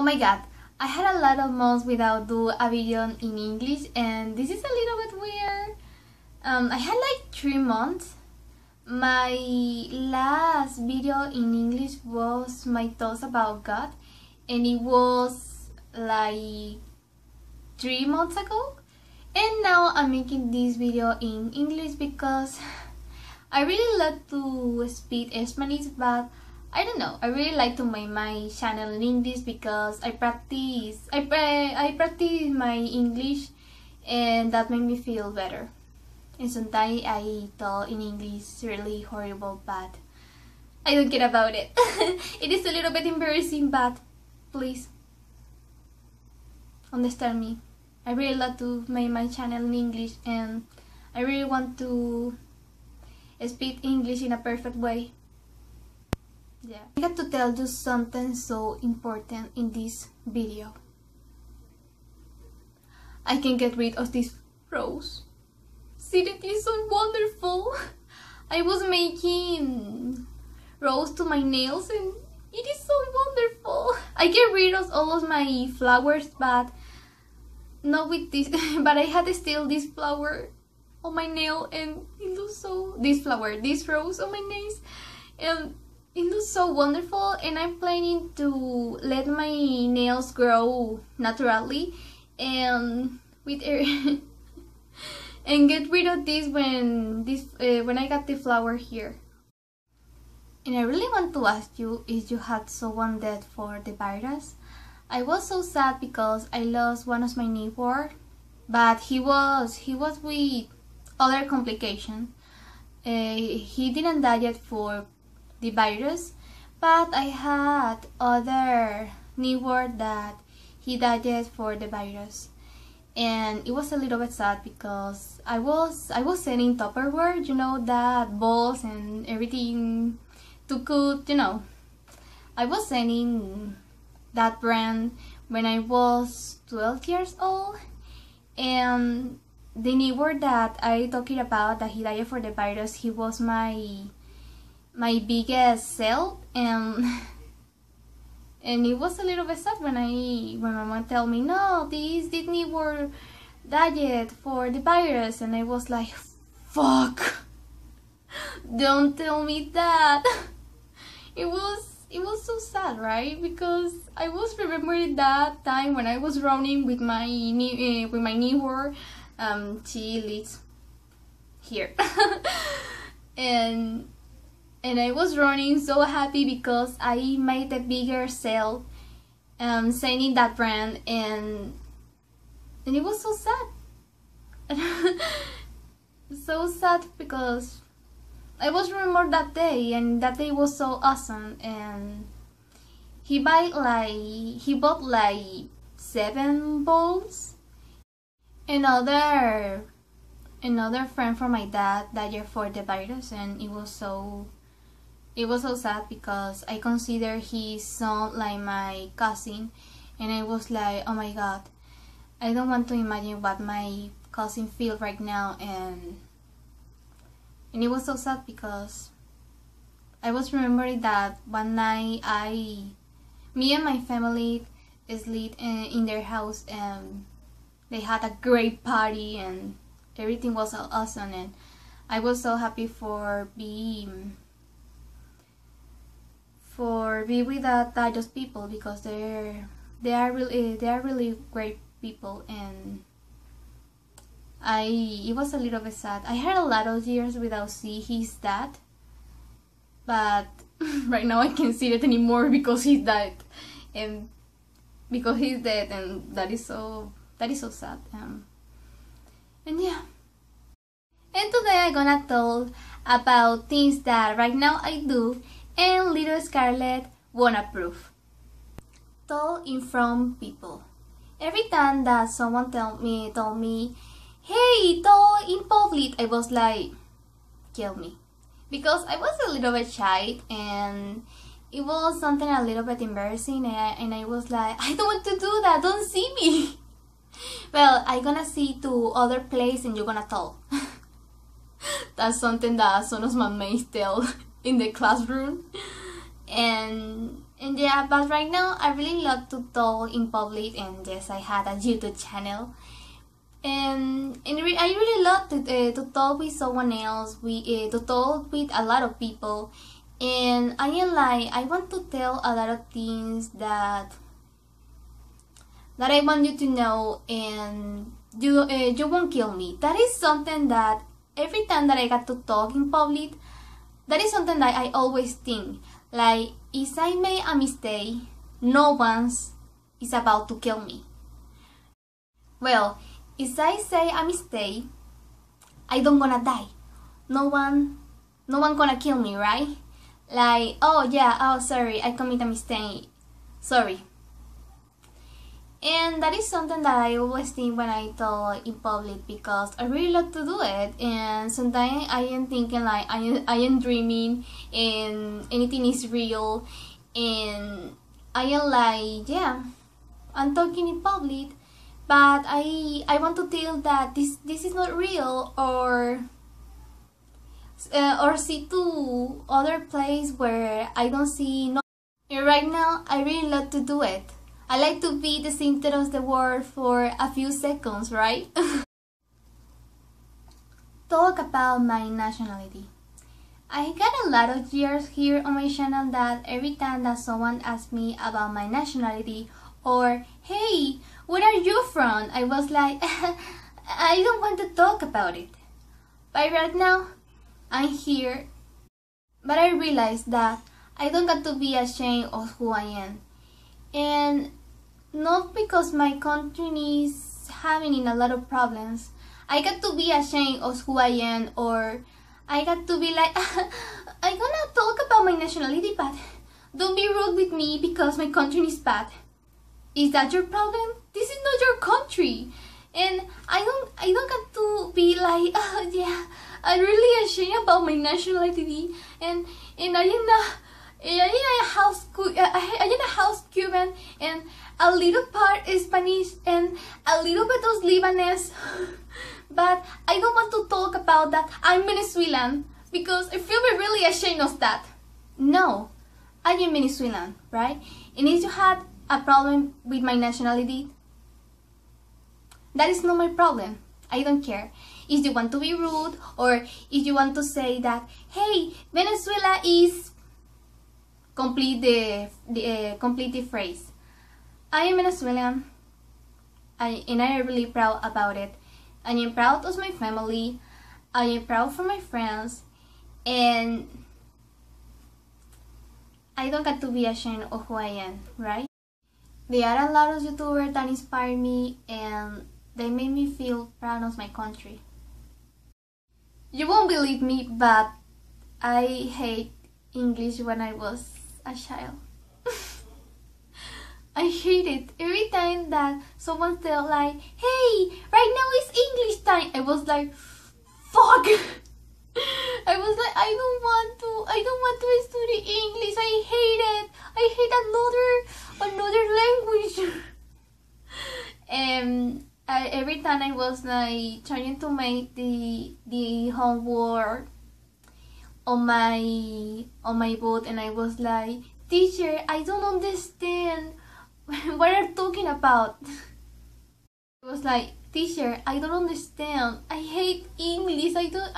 Oh my god, I had a lot of months without do a video in English, and this is a little bit weird. I had like 3 months. My last video in English was my thoughts about God, and it was like 3 months ago. And now I'm making this video in English because I really love to speak Spanish, but I don't know, I really like to make my channel in English because I practice my English, and that made me feel better. And sometimes I talk in English really horrible, but I don't care about it. It is a little bit embarrassing, but please understand me. I really love to make my channel in English, and I really want to speak English in a perfect way. Yeah. I got to tell you something so important in this video. I can get rid of this rose. See, that is so wonderful. I was making rose to my nails and it is so wonderful. I get rid of all of my flowers, but not with this. But I had still this flower on my nail, and it looks so, this rose on my nails, and it looks so wonderful. And I'm planning to let my nails grow naturally and with and get rid of this when I got the flower here. And I really want to ask you if you had someone dead for the virus. I was so sad because I lost one of my neighbor, but he was with other complication. He didn't die yet for the virus, but I had other neighbor that he died yet for the virus, and it was a little bit sad because I was sending Tupperware, you know, that bowls and everything to cook, you know. I was sending that brand when I was 12 years old, and the neighbor that I talking about that he died for the virus, he was my biggest self, and it was a little bit sad when my mom tell me, no, this neighbor died for the virus, and I was like, fuck, don't tell me that. It was so sad, right? Because I was remembering that time when I was running with my neighbor. She lives here, and I was running so happy because I made a bigger sale, signing that brand, and it was so sad. So sad because I was remember that day, and that day was so awesome. And he bought like 7 balls. Another friend from my dad died for the virus, and it was so sad because I consider his son like my cousin, and I was like, oh my god, I don't want to imagine what my cousin feels right now. And it was so sad because I was remembering that one night me and my family slept in their house, and they had a great party and everything was so awesome, and I was so happy for be with that type of people because they are really great people. And it was a little bit sad. I had a lot of years without see his dad, but right now I can't see it anymore because he's dead, and that is so sad. And yeah. And today I'm gonna talk about things that right now I do and little Scarlet won't approve. Talk in front of people. Every time that someone told me, hey, talk in public, I was like, kill me. Because I was a little bit shy, and it was something a little bit embarrassing, and I was like, I don't want to do that, don't see me. Well, I'm gonna see to other place and you're gonna talk. That's something that some of my mates tell in the classroom. And And yeah, but right now I really love to talk in public, and yes, I had a YouTube channel. I really love to talk with someone else, to talk with a lot of people, and I want to tell a lot of things that I want you to know, and you won't kill me. That is something that every time that I got to talk in public, that is something that I always think. Like, if I made a mistake, no one is about to kill me. Well, if I say a mistake, I don't gonna die. No one gonna kill me, right? Like, oh yeah, oh sorry, I commit a mistake. Sorry. And that is something that I always think when I talk in public, because I really love to do it. And sometimes I am thinking like I am dreaming and anything is real. And I am like, yeah, I'm talking in public, but I want to tell that this is not real, or see to other place where I don't see no. And right now I really love to do it. I like to be the center of the world for a few seconds, right? Talk about my nationality. I got a lot of years here on my channel that every time that someone asks me about my nationality, or hey, where are you from? I was like, I don't want to talk about it. But right now, I'm here. But I realized that I don't got to be ashamed of who I am. And not because my country is having a lot of problems, I got to be ashamed of who I am, or I got to be like, I'm gonna talk about my nationality, but don't be rude with me because my country is bad. Is that your problem? This is not your country. And I don't got to be like, yeah, I'm really ashamed about my nationality, and I am a house Cuban, and a little part Spanish, and a little bit of Lebanese. But I don't want to talk about that. I'm Venezuelan because I feel really ashamed of that. No, I am Venezuelan, right? And if you had a problem with my nationality, that is not my problem. I don't care. If you want to be rude, or if you want to say that, hey, Venezuela is complete the phrase. I am Venezuelan, and I am really proud about it. I am proud of my family. I am proud for my friends, and I don't got to be ashamed of who I am, right? There are a lot of YouTubers that inspire me, and they make me feel proud of my country. You won't believe me, but I hate English when I was a child. I hate it. Every time that someone tell like, hey, right now it's English time, I was like, fuck. I was like, I don't want to study English. I hate it. I hate another language. And every time I was like trying to make the homework on my board, and I was like, teacher, I don't understand what are you talking about. I was like, teacher, I don't understand. I hate English. I don't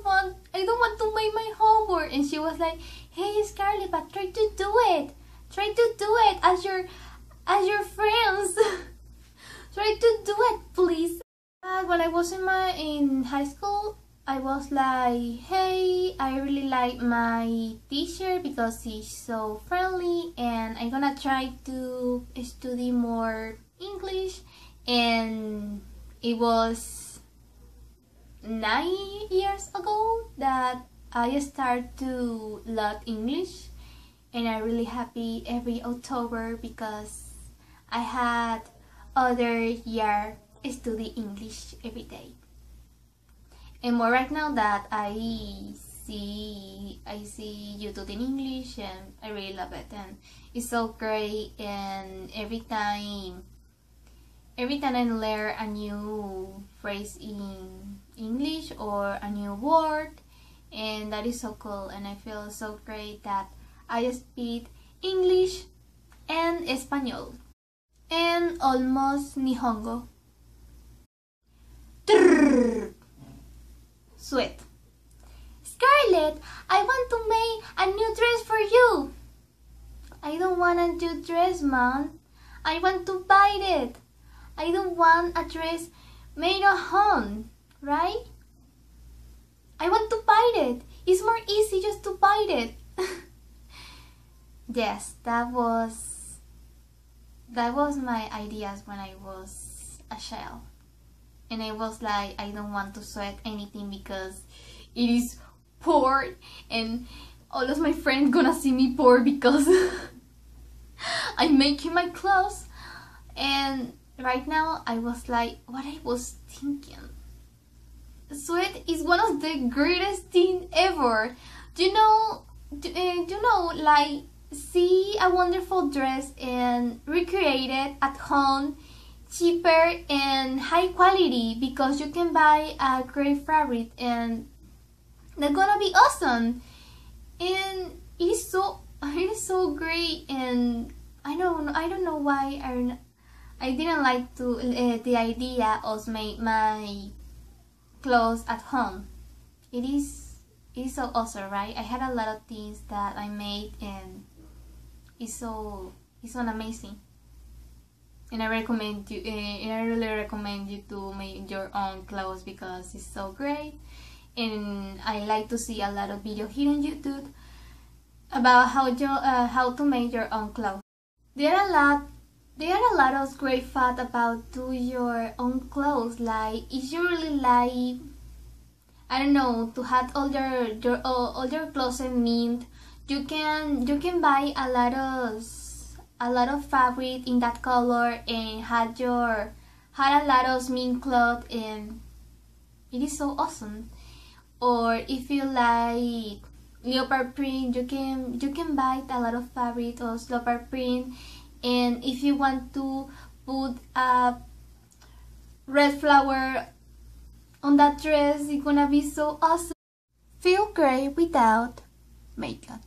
want to make my homework. And she was like, hey Scarlet, but try to do it. Try to do it as your friends. Try to do it, please. When I was in high school, I was like, hey, I really like my teacher because she's so friendly, and I'm gonna try to study more English. And it was 9 years ago that I started to love English, and I'm really happy every October because I had other year study English every day. And more right now that I see YouTube in English, and I really love it, and it's so great. And every time I learn a new phrase in English or a new word, and that is so cool, and I feel so great that I speak English and Espanol, and almost Nihongo. Trrr. Sweat. Scarlet, I want to make a new dress for you. I don't want a new dress, Mom. I want to buy it. I don't want a dress made at home, right? I want to buy it. It's more easy just to buy it. Yes, that was my ideas when I was a child. And I was like, I don't want to sweat anything because it is poor and all of my friends gonna see me poor because I'm making my clothes. And right now I was like, what I was thinking, sweat is one of the greatest things ever. You know, like see a wonderful dress and recreate it at home, cheaper and high quality, because you can buy a great fabric and they're gonna be awesome. And it is so great. And I don't know why I didn't like to the idea of make my clothes at home. It is so awesome, right? I had a lot of things that I made and it's so amazing. And I recommend you. And I really recommend you to make your own clothes because it's so great. And I like to see a lot of videos here on YouTube about how to make your own clothes. There are a lot of great facts about do your own clothes. Like if you really like, I don't know, to have all your closet mint, you can buy a lot of fabric in that color and had a lot of mint cloth, and it is so awesome. Or if you like leopard print, you can buy a lot of fabric of leopard print. And if you want to put a red flower on that dress, it's gonna be so awesome. Feel great without makeup.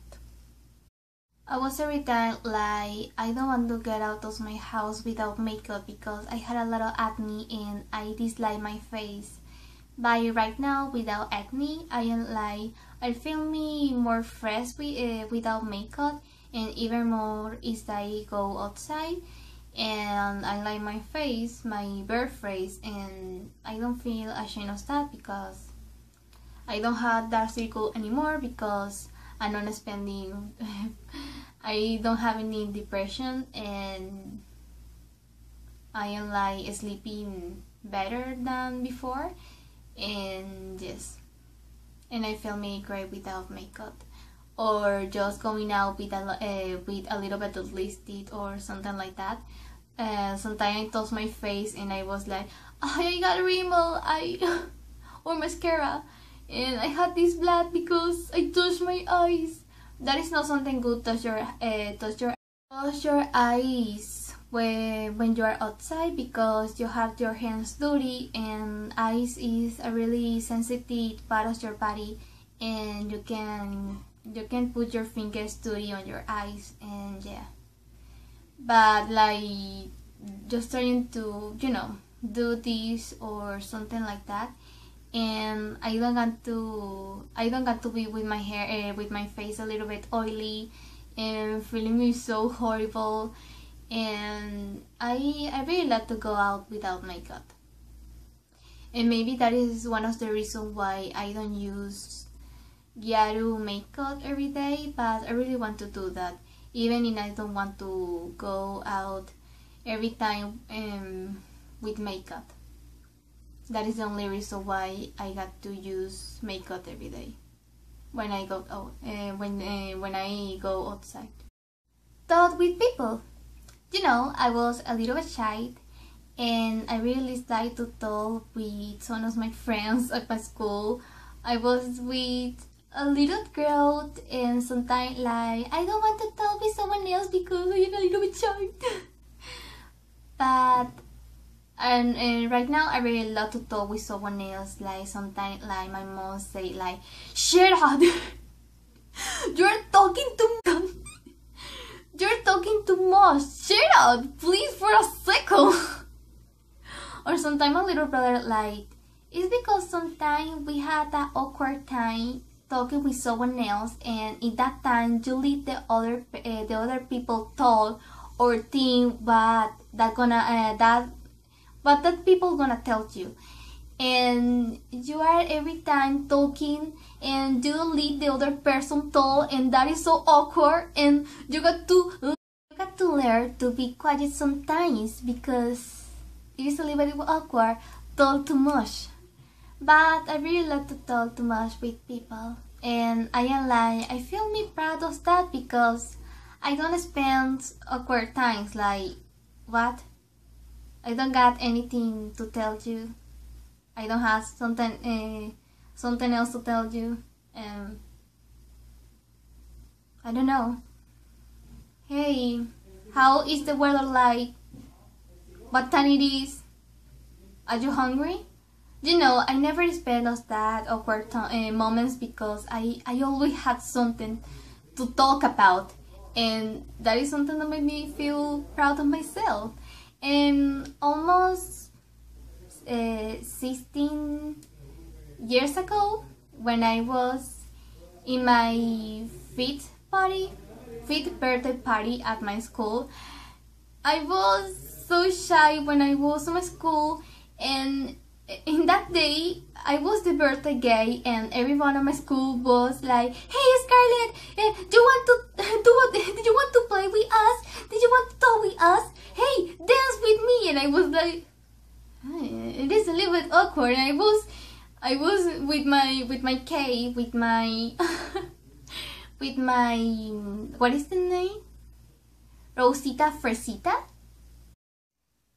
I was every time like, I don't want to get out of my house without makeup because I had a lot of acne and I dislike my face. But right now, without acne, I feel me more fresh without makeup, and even more is I go outside and I like my face, my bare face, and I don't feel ashamed of that because I don't have dark circle anymore because I'm not spending I don't have any depression, and I am like sleeping better than before. And yes, and I feel me great without makeup, or just going out with a little bit of lipstick or something like that. Sometimes I touch my face and I was like, oh, I got rímel, or mascara, and I had this blood because I touched my eyes. That is not something good. Touch your eyes when you are outside because you have your hands dirty, and eyes is a really sensitive part of your body, and you can put your fingers dirty on your eyes, and yeah. But like just trying to do this or something like that, and I don't got to be with my hair with my face a little bit oily and feeling me so horrible. And I really like to go out without makeup, and maybe that is one of the reasons why I don't use Gyaru makeup every day, but I really want to do that, even if I don't want to go out every time with makeup. That is the only reason why I got to use makeup every day when I go out, when I go outside. Talk with people. I was a little bit shy, and I really like to talk with some of my friends at my school. I was with a little girl, and sometimes like I don't want to talk with someone else because I am a little bit shy. But right now I really love to talk with someone else. Like sometimes like my mom say like, shut up. You're talking too You're talking too much. Shut up, please, for a second. Or sometimes my little brother like, it's because sometimes we had that awkward time talking with someone else, and in that time you leave the other people talk or think what that people gonna tell you, and you are every time talking and you leave the other person talk, and that is so awkward, and you got to learn to be quiet sometimes because it is a little bit awkward talk too much. But I really love to talk too much with people, and I feel me proud of that because I don't spend awkward times like, what? I don't got anything to tell you. I don't have something else to tell you. I don't know. Hey, how is the weather like? What time it is? Are you hungry? You know, I never spend those that awkward moments because I always had something to talk about, and that is something that made me feel proud of myself. And almost 16 years ago, when I was in my fifth birthday party at my school, I was so shy when I was in my school, and in that day I was the birthday guy, and everyone at my school was like, "Hey Scarlet, do you want to do what? Did you want to play with us? Did you want to talk with us? Hey, dance with me!" And I was like, it is a little bit awkward. And I was with my with my what is the name? Rosita Fresita.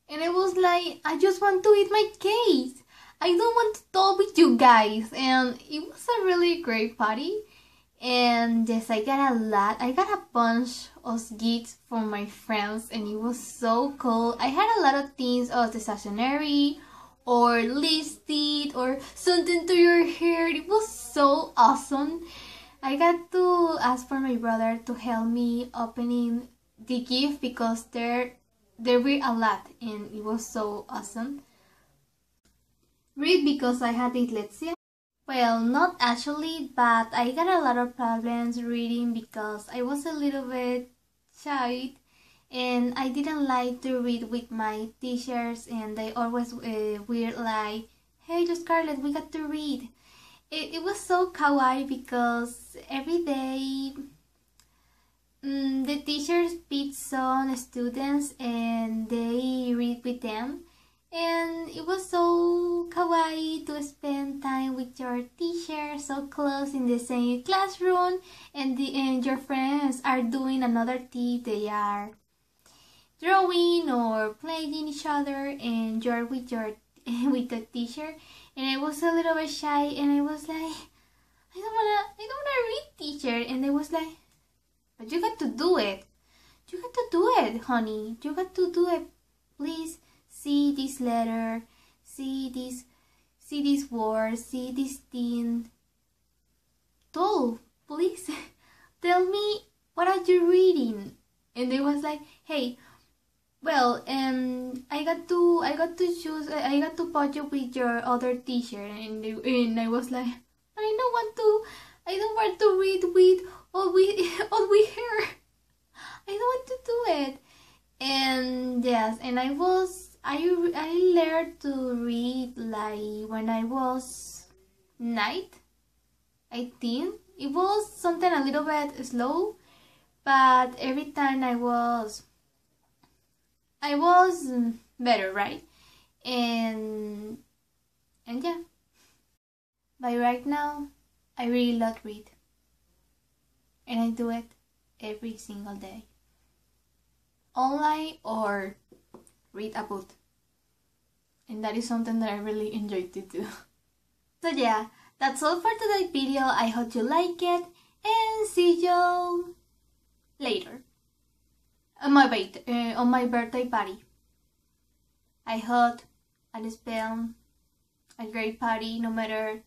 And I was like, I just want to eat my cake. I don't want to talk with you guys. And it was a really great party. And yes, I got a bunch of gifts from my friends, and it was so cool. I had a lot of things of the stationery or lipstick or something to your hair. It was so awesome. I got to ask for my brother to help me opening the gift because there were a lot, and it was so awesome. Read because I had dyslexia. Well, not actually, but I got a lot of problems reading because I was a little bit shy, and I didn't like to read with my teachers, and they always were like, "Hey, Scarlet, we got to read." It was so kawaii because every day the teachers pick some students and they read with them, and it was so kawaii to spend time with your teacher so close in the same classroom, and your friends are doing another thing. They are drawing or playing each other, and you're with your with the teacher. And I was a little bit shy, and I was like, I don't wanna read, teacher. And they was like, but you got to do it. You got to do it, honey. You got to do it. Please see this letter. See this word. See this thing. Tell, please tell me, what are you reading? And they was like, hey, well, I got to put you with your other teacher, and I was like, I don't want to read with all we hear. I don't want to do it. And yes, and I learned to read like when I was 9, I think. It was something a little bit slow, but every time I was better, right? And yeah. But right now, I really love read, and I do it every single day, online or read a book, and that is something that I really enjoy to do. So yeah, that's all for today's video. I hope you like it, and see you later on my birthday party. I hope I'll spend a great party no matter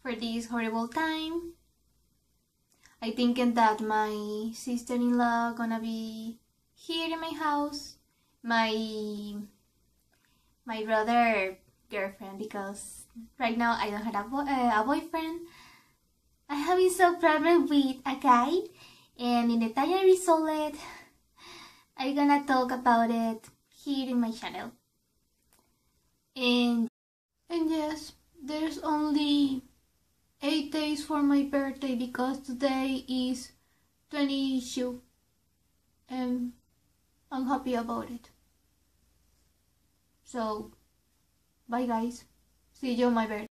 for this horrible time. I thinking that my sister-in-law gonna be here in my house, my brother girlfriend, because right now I don't have a boyfriend. I having some problem with a guy, and in the time I resolve it, I'm gonna talk about it here in my channel. And yes, there's only 8 days for my birthday because today is 22, and I'm happy about it. So, bye guys. See you on my birthday.